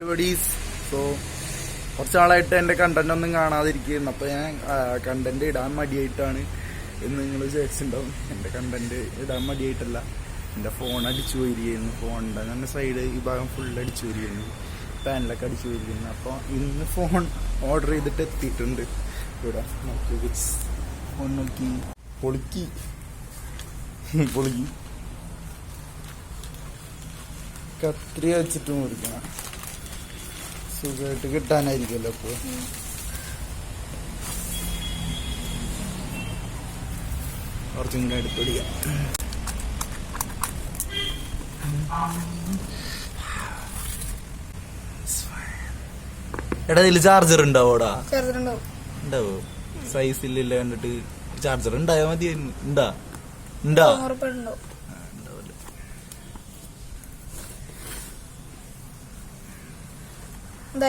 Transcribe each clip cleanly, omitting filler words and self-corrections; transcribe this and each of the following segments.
So കുറച്ച് നാളായിട്ട് എൻ്റെ കണ്ടന്റ് ഒന്നും കാണാതിരിക്കുന്നു. അപ്പോൾ ഞാൻ കണ്ടന്റ് ഇടാൻ മടിയായിട്ടാണ് എന്ന് നിങ്ങൾ വിചാരിച്ചിട്ടുണ്ടാവും. എൻ്റെ കണ്ടന്റ് ഇടാൻ മടിയായിട്ടല്ല, എൻ്റെ ഫോൺ അടിച്ചു പോയിരിക്കുന്നു. ഫോണിൻ്റെ അങ്ങനെ സൈഡ് ഈ ഭാഗം ഫുൾ അടിച്ചു പോയിരിക്കുന്നു, പാനലൊക്കെ അടിച്ചു പോയിരിക്കുന്നു. അപ്പോൾ ഇന്ന് ഫോൺ ഓർഡർ ചെയ്തിട്ട് എത്തിയിട്ടുണ്ട്. ഇവിടെ നോക്കി ഫോൺ നോക്കി പൊളിക്കി കത്രി വെച്ചിട്ട് മുറിക്കണം. സുഖമായിട്ട് കിട്ടാനായിരിക്കുമല്ലോ. അപ്പോൾ കുറച്ചിങ്ങനെ എടുത്തൊടിക്കാം. എടാ ഇതില് ചാർജർ ഉണ്ടാവോടാ? ഉണ്ടാവോ? സൈസ് ഇല്ല കണ്ടിട്ട് ചാർജർ ഉണ്ടായാ മതി. ഉണ്ടാ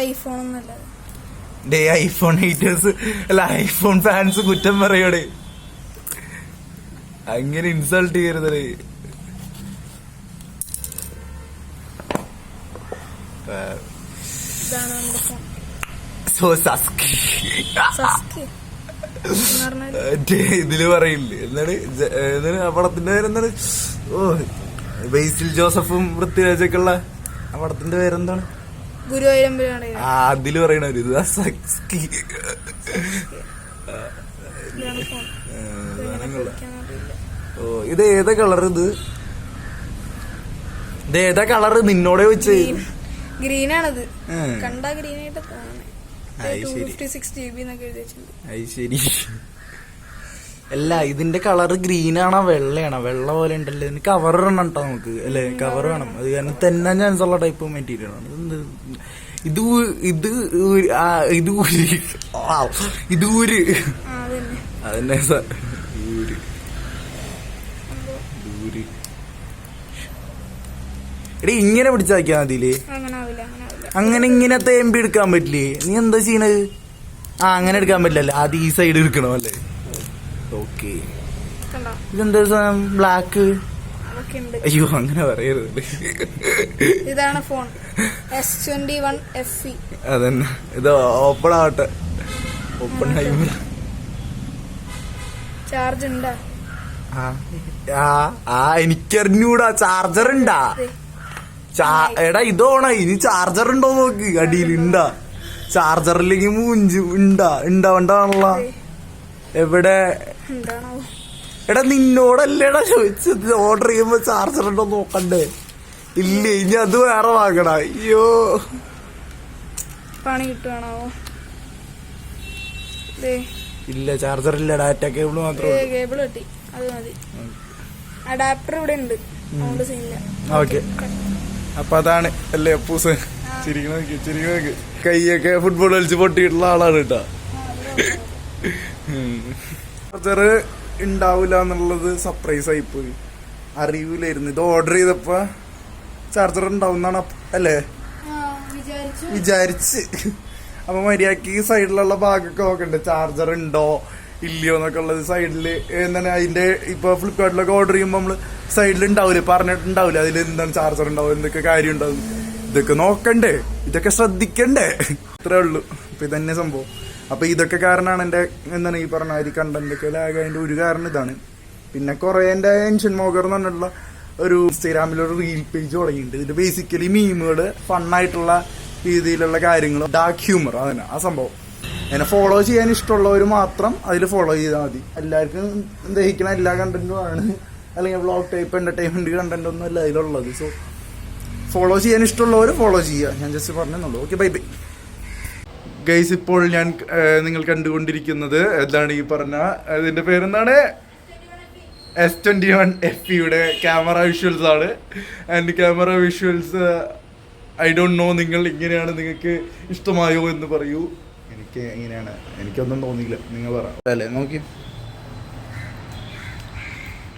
ഐഫോൺ ഹേറ്റേഴ്സ് അല്ല, ഐഫോൺ ഫാൻസ് കുറ്റം പറയോടെ. അങ്ങനെ ഇൻസൾട്ട് ചെയ്യരുതേ. ഇതില് പറയില്ലേ എന്താണ് ആ പടത്തിന്റെ പേരെന്താണ്? ബേസിൽ ജോസഫും പൃഥ്വിരാജൊക്കെ ഉള്ള ആ പടത്തിന്റെ പേരെന്താണ്? അതില് പറയണവര് ഇത് ഏതാ കളർ? ഇത് ഏതാ കളറ്? നിന്നോടെ വെച്ച് ഗ്രീൻ ആണത്. കണ്ടാ ഗ്രീൻ ആയിട്ട് ശരി. അല്ല, ഇതിന്റെ കളറ് ഗ്രീൻ ആണോ വെള്ളയാണോ? വെള്ള പോലെ ഉണ്ടല്ലോ. ഇതിന് കവർ വേണം കേട്ടോ നമുക്ക്, അല്ലെ? കവർ വേണം. അത് കാരണം തെന്നാൻ ചാൻസ് ഉള്ള ടൈപ്പ് മെറ്റീരിയൽ ആണ് ഇത് ഊര് അതന്നെ എടീ ഇങ്ങനെ പിടിച്ചാക്കിയാ മതിയില്ലേ? അങ്ങനെ ഇങ്ങനെ തേമ്പി എടുക്കാൻ പറ്റില്ലേ? നീ എന്താ ചെയ്യണത്? അങ്ങനെ എടുക്കാൻ പറ്റില്ലല്ലേ? ആദ്യം ഈ സൈഡ് എടുക്കണോ അല്ലേ? ഓക്കെ. ഇതെന്താ സാധനം? ബ്ലാക്ക്? അയ്യോ അങ്ങനെ പറയരുത്. ഇതാണ് ഫോൺ S21 FE. അതന്നെ. ഇത് ഓപ്പൺ ആവട്ടെ. Open timer. ചാർജ് ഉണ്ടാ? എനിക്കറിഞ്ഞൂടാ. ചാർജർ ഉണ്ടാ? എടാ ഇതോണ. ഇനി ചാർജർ ഉണ്ടോ നോക്ക്. അടിയിൽ ഉണ്ടാ? ചാർജറിലേക്ക് മൂഞ്ച് ഉണ്ടാവണ്ടാണല്ല. എവിടെ? എടാ നിന്നോടല്ലേടാ ചോദിച്ചത്. ഓർഡർ ചെയ്യുമ്പോ ചാർജർ ഉണ്ടോ നോക്കണ്ടേ? ഇല്ല, ഇനി അത് വേറെ വാങ്ങണ. അയ്യോ പണി കിട്ടുവാണോ? ഇല്ല, ചാർജർ ഇല്ല. ഡാറ്റ കേബിൾ മാത്രം. കേബിൾ കിട്ടി, അത് മതി. അഡാപ്റ്റർ ഇവിടെ ഉണ്ട്. ഓക്കെ. അപ്പൊ അതാണ് അല്ലേ അപ്പൂസ്? ചിരിക്കണ കൈയൊക്കെ ഫുട്ബോൾ കളിച്ച് പൊട്ടിയിട്ടുള്ള ആളാണ് കേട്ടാ. ചാർജർ ഉണ്ടാവില്ല എന്നുള്ളത് സർപ്രൈസ് ആയിപ്പോയി. അറിയൂലായിരുന്നു. ഇത് ഓർഡർ ചെയ്തപ്പോ ചാർജർ ഉണ്ടാവുന്നാണ് അല്ലേ വിചാരിച്ച്. അപ്പൊ മര്യാദക്ക് സൈഡിലുള്ള ഭാഗമൊക്കെ നോക്കണ്ടേ, ചാർജർ ഉണ്ടോ ഇല്ലയോ എന്നൊക്കെ ഉള്ളത്. സൈഡില് എന്താണ് അതിന്റെ ഇപ്പൊ ഫ്ലിപ്കാർട്ടിലൊക്കെ ഓർഡർ ചെയ്യുമ്പോ നമ്മള് സൈഡിൽ ഉണ്ടാവില്ലേ, പറഞ്ഞിട്ടുണ്ടാവില്ല അതിൽ എന്താണ് ചാർജർ ഉണ്ടാവും, എന്തൊക്കെ കാര്യം ഉണ്ടാവും. ഇതൊക്കെ നോക്കണ്ടേ, ഇതൊക്കെ ശ്രദ്ധിക്കണ്ടേ? ഇത്രേ ഉള്ളൂ. അപ്പൊ ഇതന്നെ സംഭവം. അപ്പൊ ഇതൊക്കെ കാരണമാണ് എന്റെ എന്താണ് ഈ പറഞ്ഞ അരി കണ്ടന്റ് ഒക്കെ ലാഗ്. അതിന്റെ ഒരു കാരണം ഇതാണ്. പിന്നെ കുറെ എന്റെ എൻഷൻ മോഗർ എന്ന് പറഞ്ഞിട്ടുള്ള ഒരു ഇൻസ്റ്റാഗ്രാമിലൊരു റീൽ പേജ് തുടങ്ങിയിട്ടുണ്ട്. ഇതിന്റെ ബേസിക്കലി മീമുകള്, ഫണ്ണായിട്ടുള്ള രീതിയിലുള്ള കാര്യങ്ങൾ, ഡാർക്ക് ഹ്യൂമർ, അതന്നെ ആ സംഭവം. എന്നെ ഫോളോ ചെയ്യാൻ ഇഷ്ടമുള്ളവർ മാത്രം അതിൽ ഫോളോ ചെയ്താൽ മതി. എല്ലാവർക്കും ദഹിക്കണ എല്ലാ കണ്ടന്റും ആണ്, അല്ലെങ്കിൽ വ്ളോഗ് ടൈപ്പ് എന്റർടൈൻമെന്റ് കണ്ടന്റ് ഒന്നും അല്ല അതിലുള്ളത്. സോ ഫോളോ ചെയ്യാൻ ഇഷ്ടമുള്ളവർ ഫോളോ ചെയ്യുക. ഞാൻ ജസ്റ്റ് പറഞ്ഞെന്നുള്ളൂ. Okay, bye bye guys. ഇപ്പോൾ ഞാൻ നിങ്ങൾ കണ്ടുകൊണ്ടിരിക്കുന്നത് എന്താണ് ഈ പറഞ്ഞ ഇതിന്റെ പേരെന്താണ്? S21 FE ക്യാമറ വിഷ്വൽസ് ആണ്. And camera visuals I don't know, നിങ്ങൾ ഇങ്ങനെയാണ്, നിങ്ങൾക്ക് ഇഷ്ടമായോ എന്ന് പറയൂ. എനിക്ക് ഇങ്ങനെയാണ്, എനിക്കൊന്നും തോന്നിയില്ല. നിങ്ങൾ പറ അല്ലേ? നോക്കി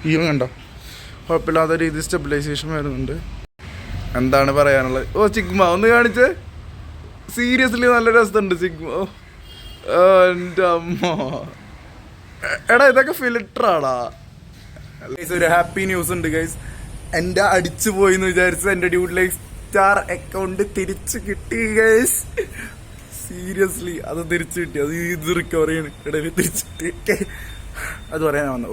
ഈ കണ്ടോ, കുഴപ്പമില്ലാത്ത രീതി സ്റ്റെബിലൈസേഷൻ വരുന്നുണ്ട്. എന്താണ് പറയാനുള്ളത്? ഓ സിഗ്മ ഒന്ന് കാണിച്ച്. സീരിയസ്ലി നല്ല രസമുണ്ട് സിഗ്മ. എൻ്റെ അമ്മ, എടാ ഇതൊക്കെ ഫിൽറ്ററാടാ. ഒരു ഹാപ്പി ന്യൂസ് ഉണ്ട് ഗൈസ്. എൻ്റെ അടിച്ചു പോയി എന്ന് വിചാരിച്ചത് എൻ്റെ ഡ്യൂഡ് ലൈഫ് സ്റ്റാർ അക്കൗണ്ട് തിരിച്ചു കിട്ടി ഗൈസ്. സീരിയസ്ലി അത് തിരിച്ചു കിട്ടി. അത് ഇത് റിക്കവർ ചെയ്യണം ഇടയിൽ തിരിച്ചു കിട്ടി. അത് പറയാൻ വന്നു.